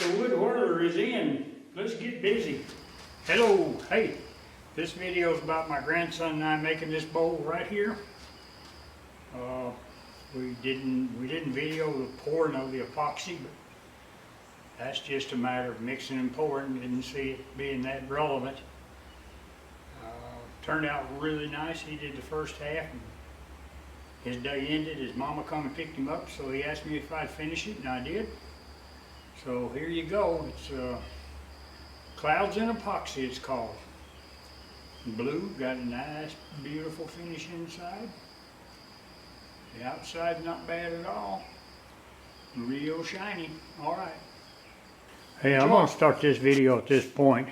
the wood whirler is in. Let's get busy. Hello, hey. This video is about my grandson and I making this bowl right here. We didn't video the pouring of the epoxy, but that's just a matter of mixing and pouring. Didn't see it being that relevant. Turned out really nice. He did the first half. And his day ended. His mama come and picked him up, so he asked me if I'd finish it, and I did. So here you go. It's Clouds in Epoxy, it's called. Blue, got a nice, beautiful finish inside. The outside's not bad at all. Real shiny. All right. Hey, I'm going to start this video at this point.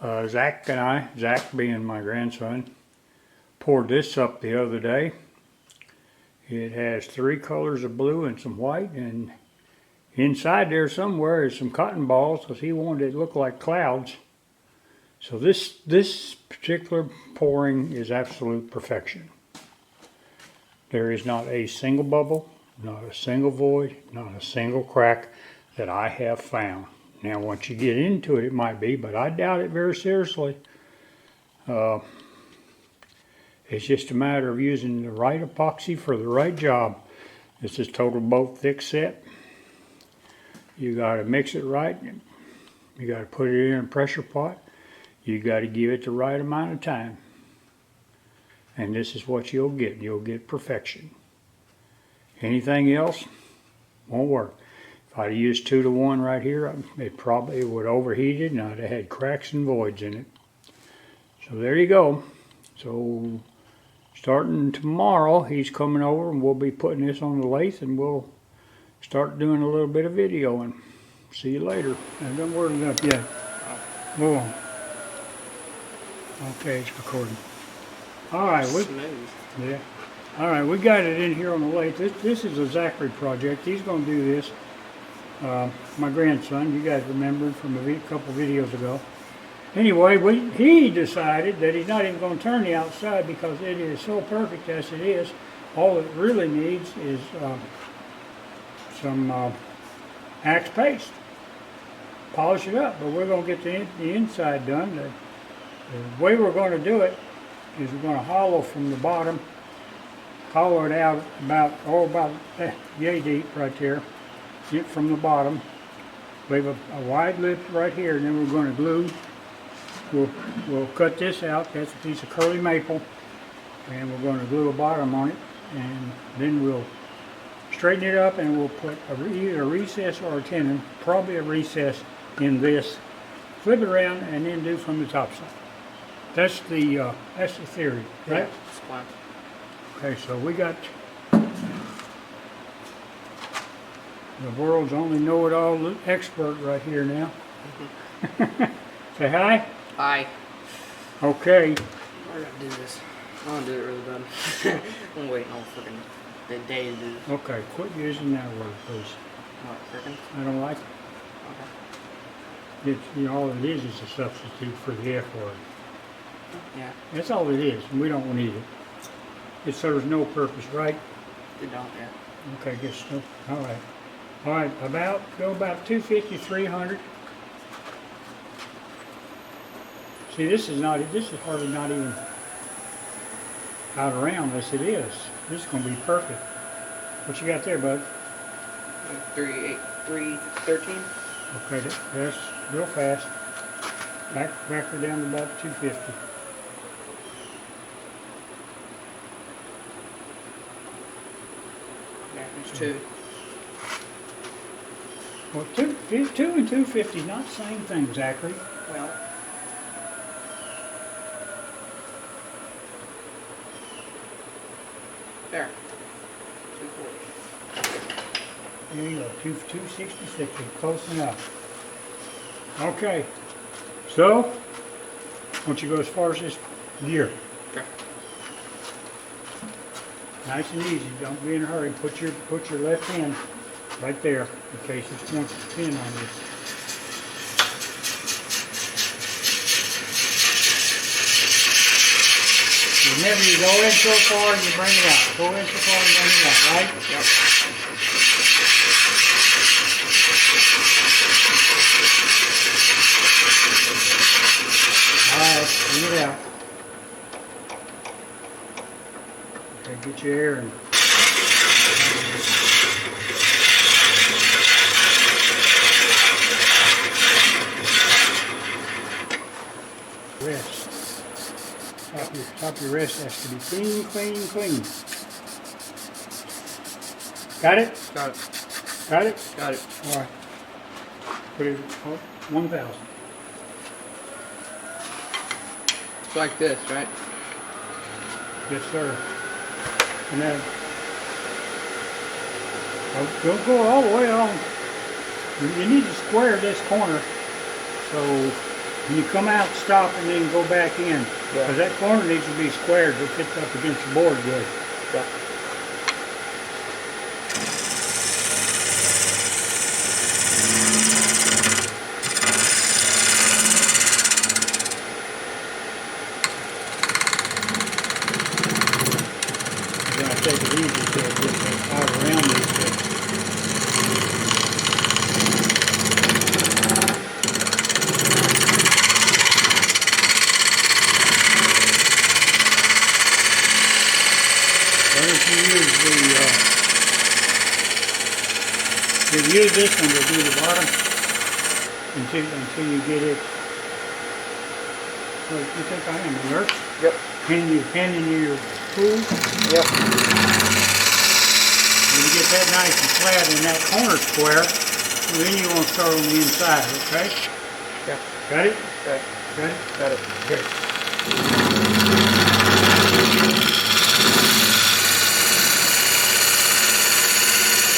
Zach and I, Zach being my grandson, poured this up the other day. It has 3 colors of blue and some white, and inside there somewhere is some cotton balls because he wanted it to look like clouds. So this particular pouring is absolute perfection. There is not a single bubble, not a single void, not a single crack that I have found. Now once you get into it, it might be, but I doubt it very seriously. It's just a matter of using the right epoxy for the right job. This is total boat thick set. You got to mix it right. You got to put it in a pressure pot. You got to give it the right amount of time. And this is what you'll get. You'll get perfection. Anything else won't work. If I'd used 2 to 1 right here, it probably would have overheated and I'd have had cracks and voids in it. So there you go. So starting tomorrow, he's coming over and we'll be putting this on the lathe and we'll start doing a little bit of videoing. See you later. I haven't worded it up yet. Move on. Okay, it's recording. All right, yeah. All right, we got it in here on the lathe. This is a Zachary project. He's going to do this. My grandson, you guys remember from a couple videos ago. Anyway, he decided that he's not even going to turn the outside because it is so perfect as it is. All it really needs is some Axe paste. Polish it up, but we're going to get the inside done. The way we're going to do it is we're going to hollow from the bottom, hollow it out about yay deep right there, from the bottom. We have a wide lip right here, and then we're going to glue. We'll cut this out. That's a piece of curly maple, and we're going to glue a bottom on it, and then we'll straighten it up, and we'll put either a recess or a tenon, probably a recess in this. Flip it around, and then do from the top side. That's the theory, right? Yeah, that's fine. Okay, so we got the world's only know-it-all expert right here now. Say hi. Hi. Okay. I gotta do this. I want to do it really bad. I'm waiting on the day to do this. Okay, quit using that word, please. What, frickin'? I don't like it. Okay. It's, all it is a substitute for the F word. Yeah. That's all it is, and we don't need it. It serves no purpose, right? They don't, yeah. Okay, good stuff. All right. All right, go about 250, 300. See, this is hardly not even out around this. It is. This is going to be perfect. What you got there, bud? 313. Okay, that's real fast. Back her down to about 250. Yeah, there's 2. Well, 2 and 250 is not the same thing, Zachary. Well. There. 240. There you go, 266, close enough. Okay, so, why don't you go as far as this gear? Okay. Nice and easy, don't be in a hurry. Put your left hand right there in case it wants to pin on you. Remember, you go in so far and you bring it out. Go in so far and bring it out, right? Yep. chair and rest. Top of your rest has to be clean, clean, clean. Got it? Got it. Got it? Got it. All right. Put it 1,000. It's like this, right? Yes, sir. And then don't go all the way along. You need to square this corner. So when you come out, stop, and then go back in. Because that corner needs to be squared so it fits up against the board good. Yeah. Then I take it easy to get that out around this bit. You use this one to do the bottom until you get it. What do you think I am, a nurse? Yep. Handing you your tool. Yep. When you get that nice and flat in that corner square, then you want to start on the inside, okay? Yeah. Got it? Okay. Got it? Got it. Okay.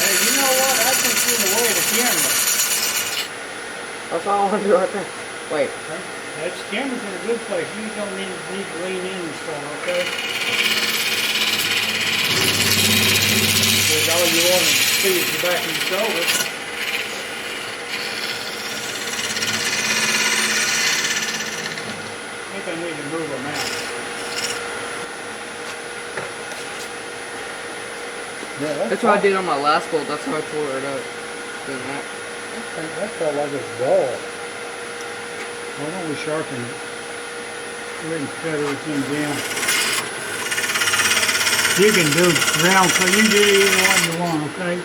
Hey, you know what? I think you're in the way of the camera. That's all I want to do right there. Wait. That camera's in a good place. You don't need to lean in and stuff, okay? Because all you want to see is the back of your shoulder. I think I need to move them out. Yeah, That's what I did on my last bolt. That's how I tore it up. Doing that. That felt like a ball. Why don't we sharpen it? Go ahead and cut everything down. You can do round, so you do either one you want, okay?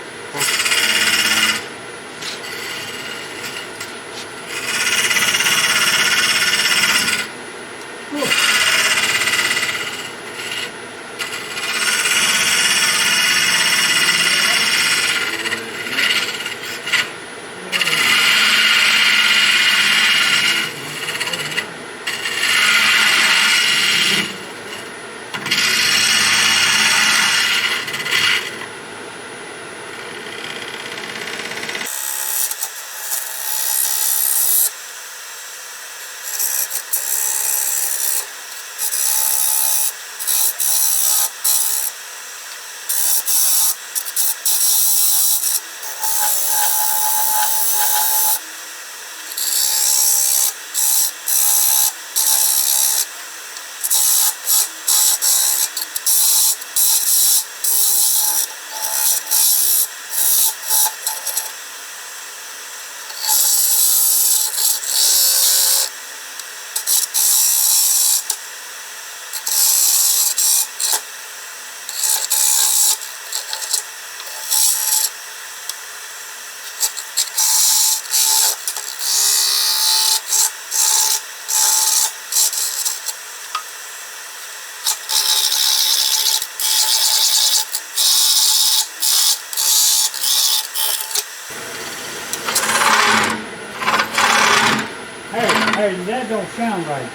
Hey, that don't sound right.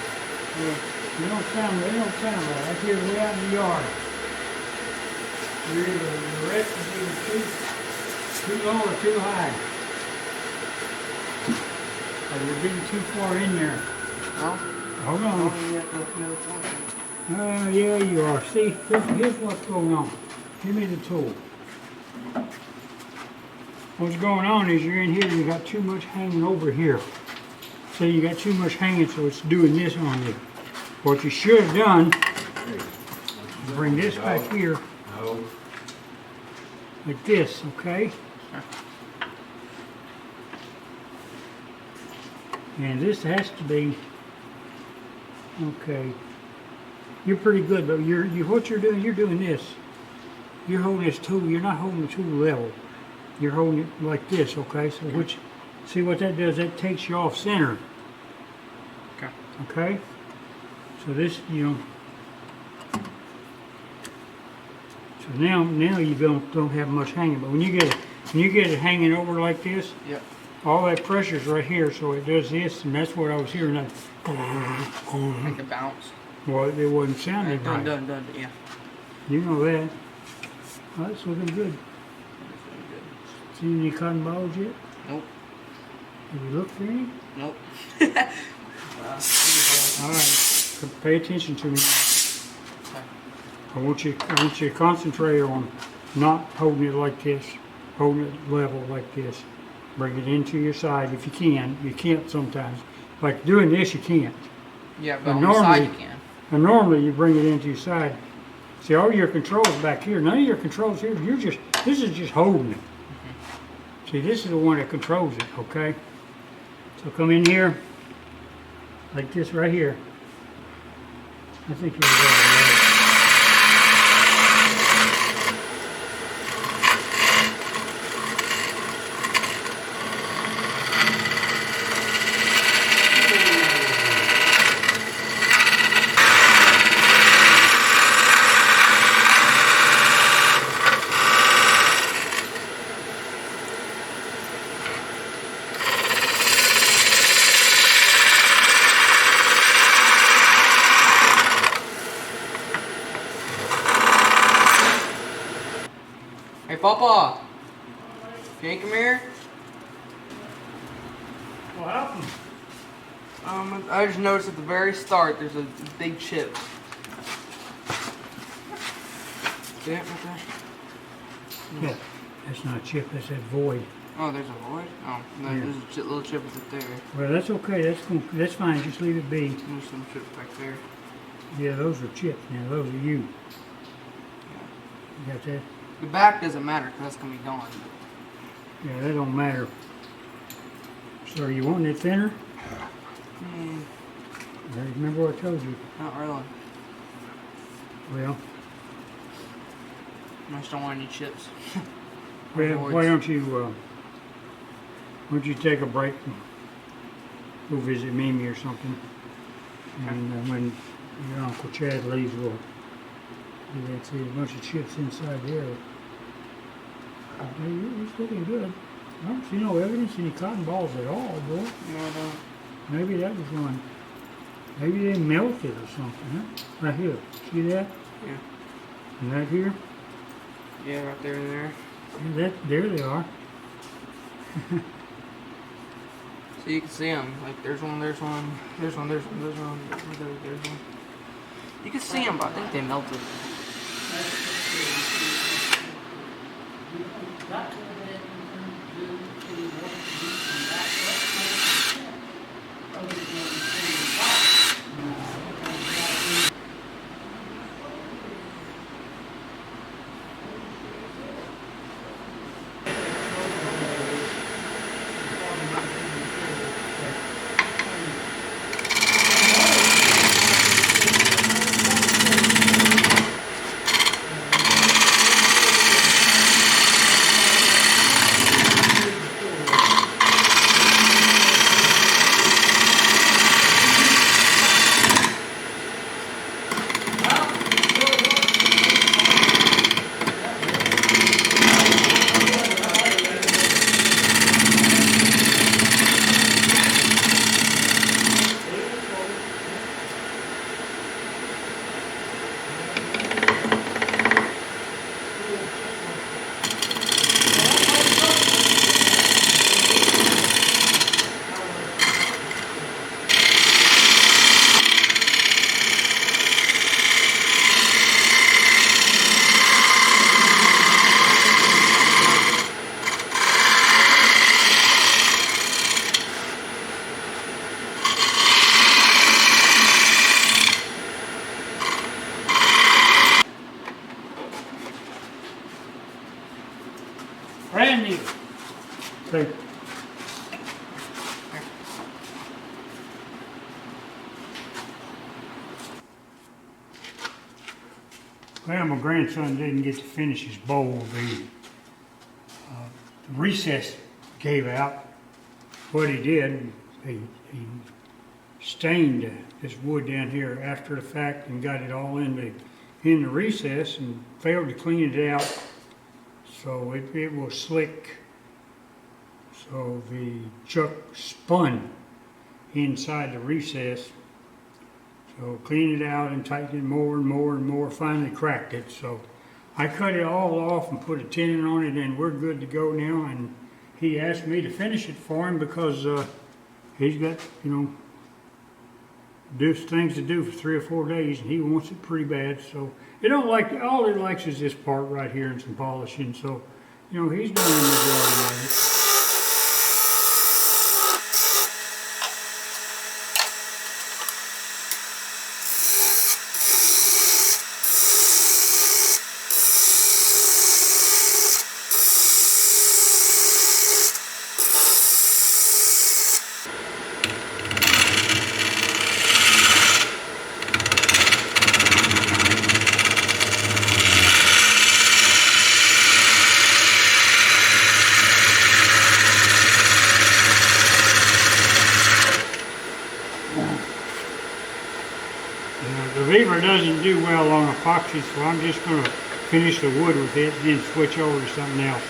They don't sound right. I hear way out in the yard. You're either the rest is either too low or too high. Or you're getting too far in there. Huh? Hold on. Yeah, you are. See, here's what's going on. Give me the tool. What's going on is you're in here and you got too much hanging over here. So you got too much hanging, so it's doing this on you. What you should have done is bring this back here like this, okay? And this has to be okay. You're pretty good, but what you're doing this. you're holding this tool, you're not holding the tool level. You're holding it like this, okay? So which, see what that does? That takes you off center. Okay. Okay? So this, you know, so now you don't have much hanging, but when you get it hanging over like this, Yep. all that pressure's right here, so it does this, and that's what I was hearing. That, Make a bounce. well, it wasn't sounding right. Done. Yeah. You know that. Well, that's looking good. See any cotton balls yet? Nope. Have you looked for any? Nope. All right, pay attention to me. I want you to concentrate on not holding it like this, holding it level like this. Bring it into your side if you can. You can't sometimes. Like doing this, you can't. Yeah, but But on the side normally- you can. And normally you bring it into your side. See, all your controls back here. None of your controls here. This is just holding it. See, this is the one that controls it, okay? So come in here, like this right here. I think you're right. Hey, Papa. Can you come here? What happened? I just noticed at the very start there's a big chip. See it right there? Yeah, that's not a chip, that's that void. Oh, there's a void? Oh, no, Yeah. there's a little chip right there. Well, that's okay, that's fine, just leave it be. There's some chips back there. Yeah, those are chips now, those are you. You got that? The back doesn't matter because that's going to be gone. Yeah, that don't matter. So are you wanting it thinner? Remember what I told you? Not really. Well, I just don't want any chips. why don't you take a break and go visit Mimi or something? And when your Uncle Chad leaves, we'll see a bunch of chips inside there. It's looking good. I don't see no evidence of any cotton balls at all, boy. No, I don't. Maybe that was one. Maybe they melted or something, huh? Right here. See that? Yeah. And right here? Yeah, right there and there. Yeah, there they are. So you can see them. Like there's one, there's one, there's one, there's one, there's one, there's one. You can see them, but I think they melted. Well, my grandson didn't get to finish his bowl. The recess gave out. What he did, he stained this wood down here after the fact and got it all in the recess and failed to clean it out. So it was slick. So the chuck spun inside the recess. So cleaned it out and tightened it more and more and more, finally cracked it. So I cut it all off and put a tenon on it, and we're good to go now. And he asked me to finish it for him because he's got, things to do for 3 or 4 days, and he wants it pretty bad. So he don't like all he likes is this part right here and some polishing. So he's done the majority of it. The Beaver doesn't do well on epoxy, so I'm just going to finish the wood with it and then switch over to something else.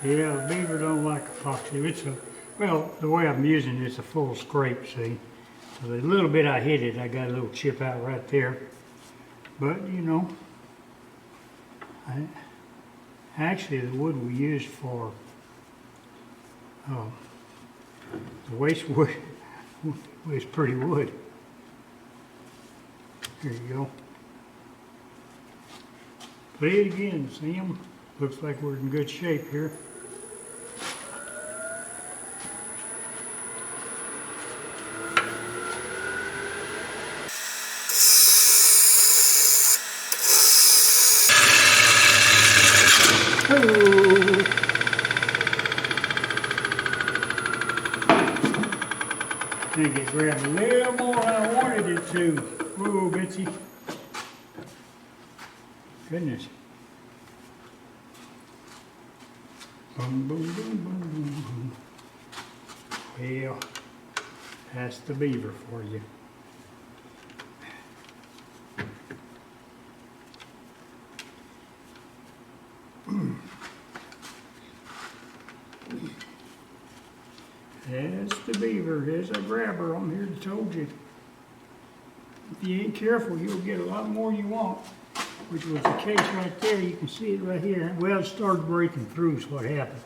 Yeah, the Beaver don't like epoxy. Well, the way I'm using it's a full scrape, see? So the little bit I hit it, I got a little chip out right there. But, actually the wood we used for the waste wood was pretty wood. Here you go. Play it again, Sam. Looks like we're in good shape here. I think it grabbed a little more than I wanted it to. Whoa, Betsy. Goodness. Boom, boom, boom, boom, boom. Well, that's the Beaver for you. That's the Beaver. There's a grabber on here that told you. If you ain't careful, you'll get a lot more you want, which was the case right there. You can see it right here. Well, it started breaking through is what happened.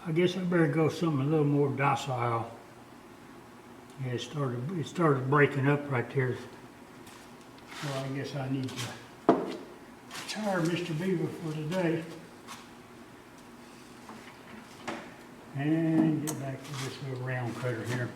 I guess I better go something a little more docile. Yeah, it started breaking up right there. So I guess I need to retire Mr. Beaver for today. And get back to this little round cutter here.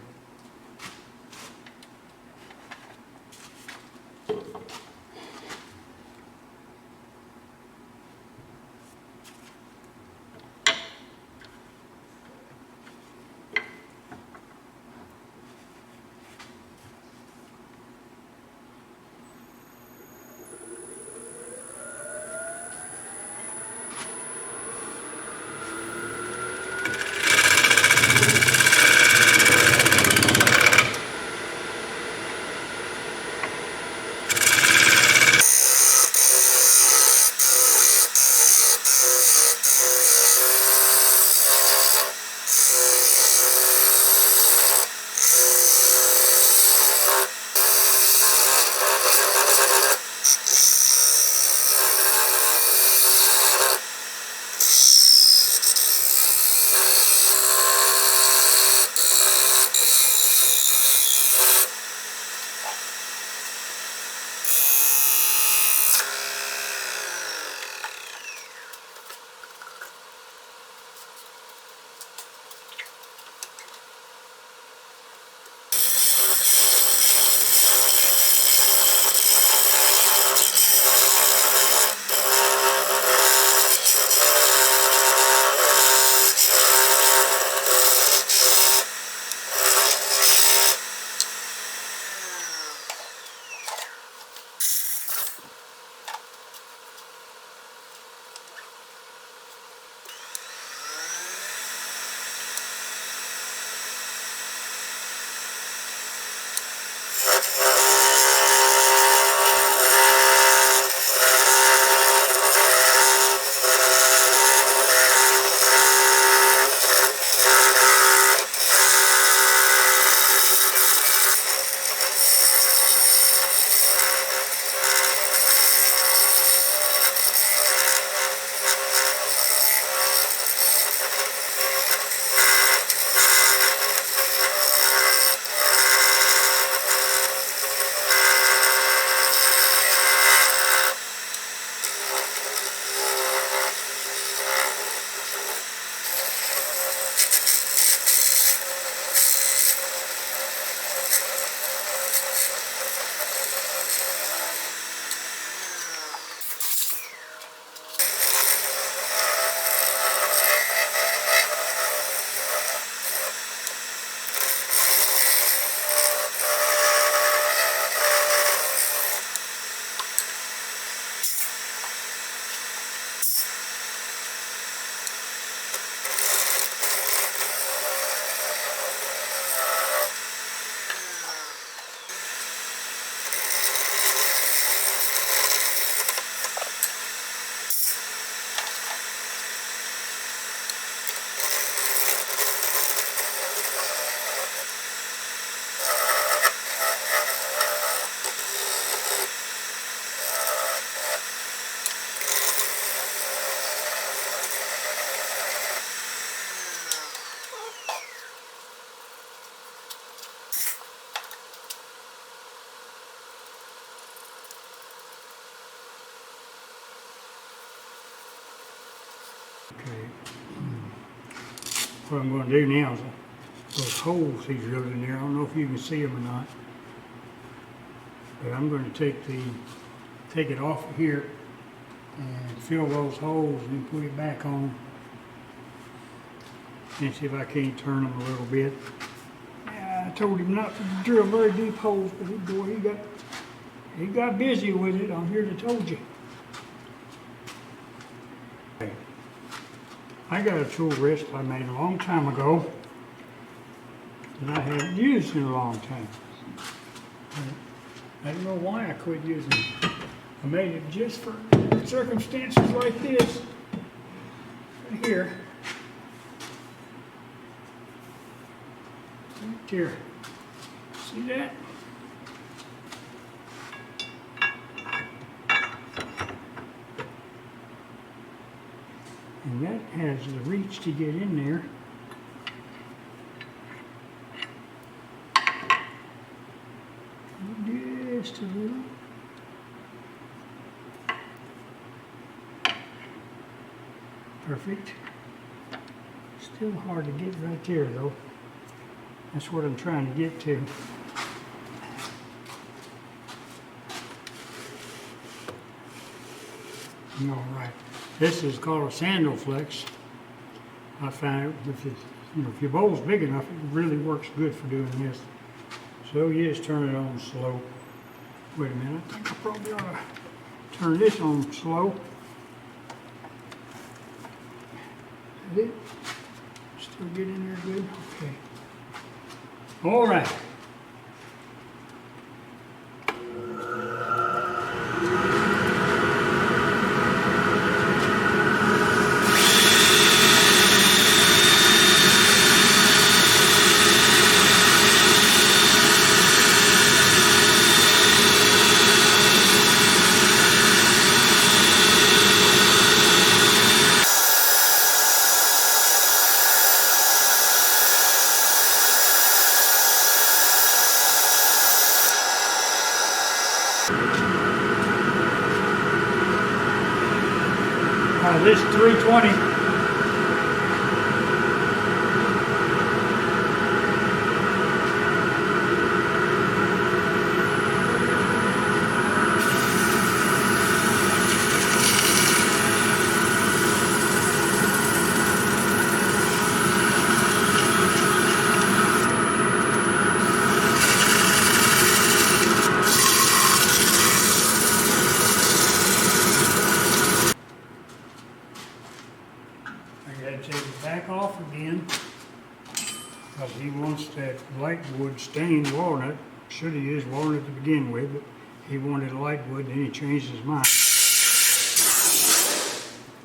what I'm going to do now is those holes he's drilled in there, I don't know if you can see them or not, but I'm going to take it off of here and fill those holes and then put it back on and see if I can't turn them a little bit. I told him not to drill very deep holes, but boy, he got busy with it. I'm here to told you. I got a tool wrist I made a long time ago that I haven't used in a long time. I don't know why I quit using it. I made it just for circumstances like this. Right here. Right here. See that? And that has the reach to get in there. Just a little. Perfect. Still hard to get right there though. That's what I'm trying to get to. All right. This is called a sandal flex. I find if your bowl's big enough, it really works good for doing this. So you just turn it on slow. Wait a minute, I think I probably ought to turn this on slow. Is it? Still get in there good? Okay. All right. This 320. Take it back off again because he wants that light wood stained walnut. Should have used walnut to begin with, but he wanted light wood, then he changed his mind.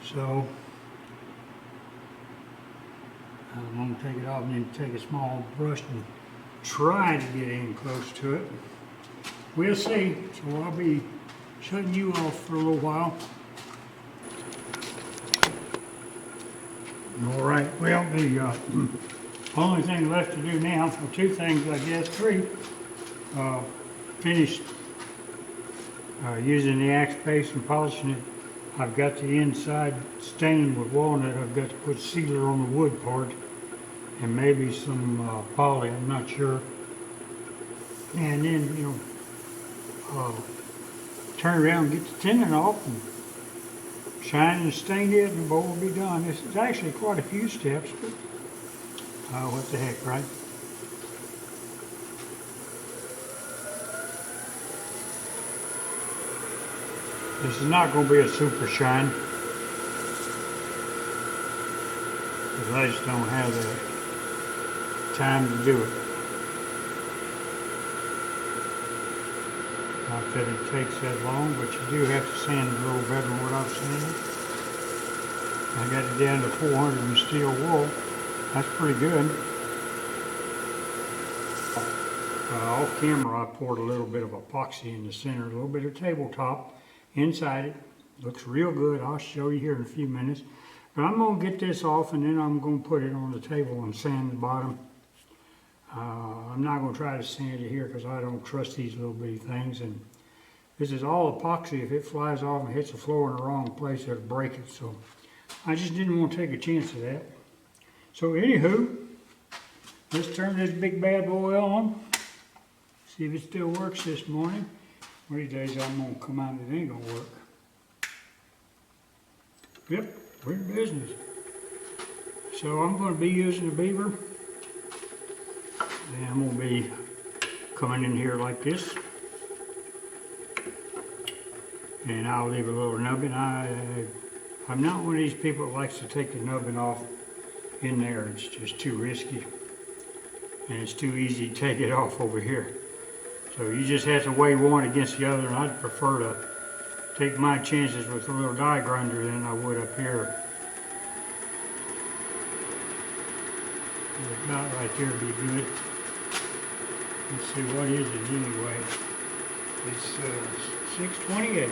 So I'm going to take it off and then take a small brush and try to get in close to it. We'll see. So I'll be shutting you off for a little while. All right, well, the only thing left to do now, for two things, I guess, three, finished using the axe paste and polishing it. I've got the inside stained with walnut. I've got to put sealer on the wood part and maybe some poly, I'm not sure. And then, turn around and get the tenon off and shine and stain it, and the bowl will be done. This is actually quite a few steps, but what the heck, right? This is not going to be a super shine, because I just don't have the time to do it. Not that it takes that long, but you do have to sand it a little better than what I've sanded. I got it down to 400 in steel wool. That's pretty good. Off camera, I poured a little bit of epoxy in the center, a little bit of tabletop inside it. Looks real good. I'll show you here in a few minutes. But I'm going to get this off and then I'm going to put it on the table and sand the bottom. I'm not going to try to sand it here because I don't trust these little bitty things. And this is all epoxy. If it flies off and hits the floor in the wrong place, it'll break it. So I just didn't want to take a chance of that. So anywho, let's turn this big bad boy on. See if it still works this morning. One of these days I'm gonna come out and it ain't gonna work. Yep, we're in business. So I'm gonna be using the Beaver. And I'm gonna be coming in here like this. And I'll leave a little nubbin. I'm not one of these people that likes to take the nubbin off in there. It's just too risky. And it's too easy to take it off over here. So you just have to weigh one against the other, and I'd prefer to take my chances with a little die grinder than I would up here. About right there would be good. Let's see, what is it anyway? It's 628.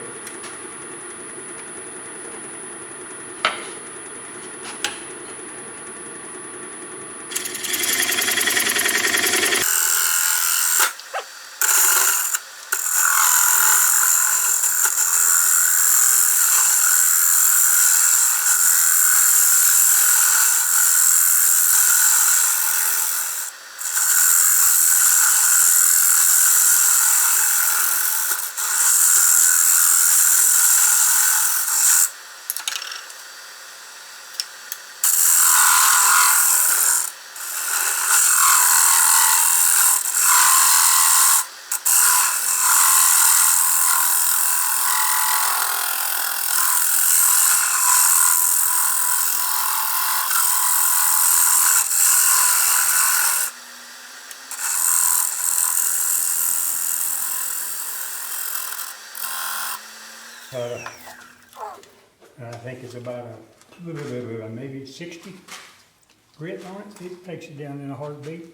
I think it's about a maybe 60 grit on it. It takes it down in a heartbeat.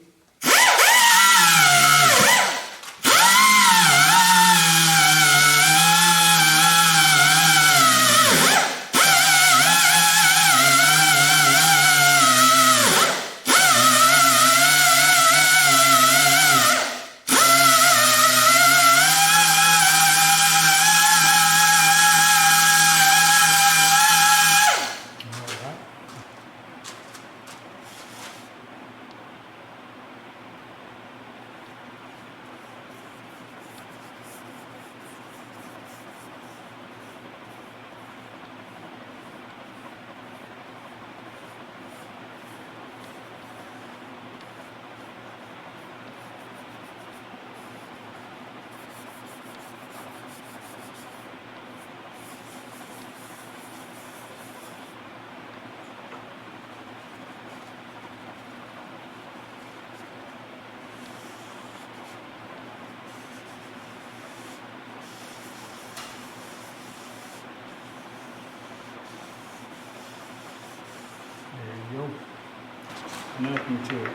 There you go. Nothing to it.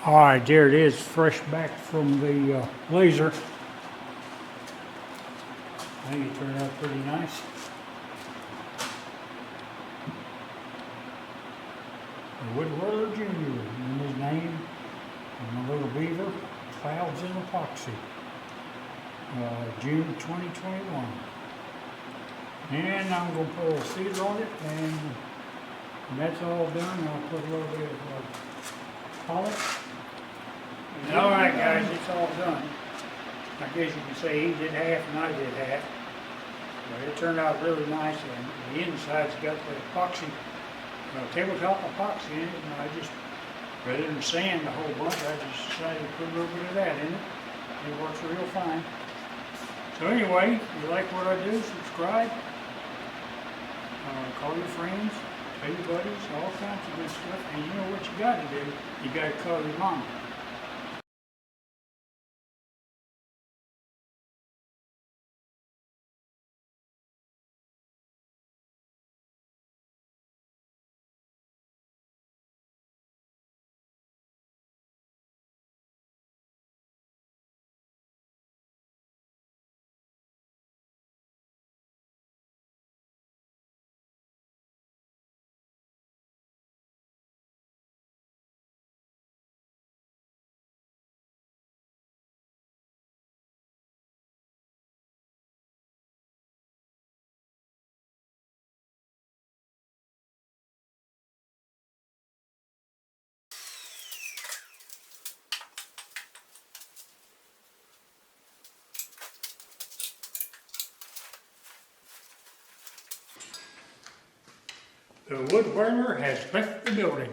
All right, there it is, fresh back from the laser. I think it turned out pretty nice. Woodward Jr. in his name, and the little Beaver, clouds in epoxy. June 2021. And I'm going to put a sealer on it, and that's all done. I'll put a little bit of polish. All right, guys, it's all done. I guess you can say he did half and I did half. But it turned out really nice, and the inside's got the epoxy, tabletop epoxy in it, and I just, rather than sand the whole bunch, I just decided to put a little bit of that in it. It works real fine. So anyway, if you like what I do, subscribe, call your friends, tell your buddies, all kinds of good stuff, and you know what you got to do, you got to call your mama. The wood burner has left the building.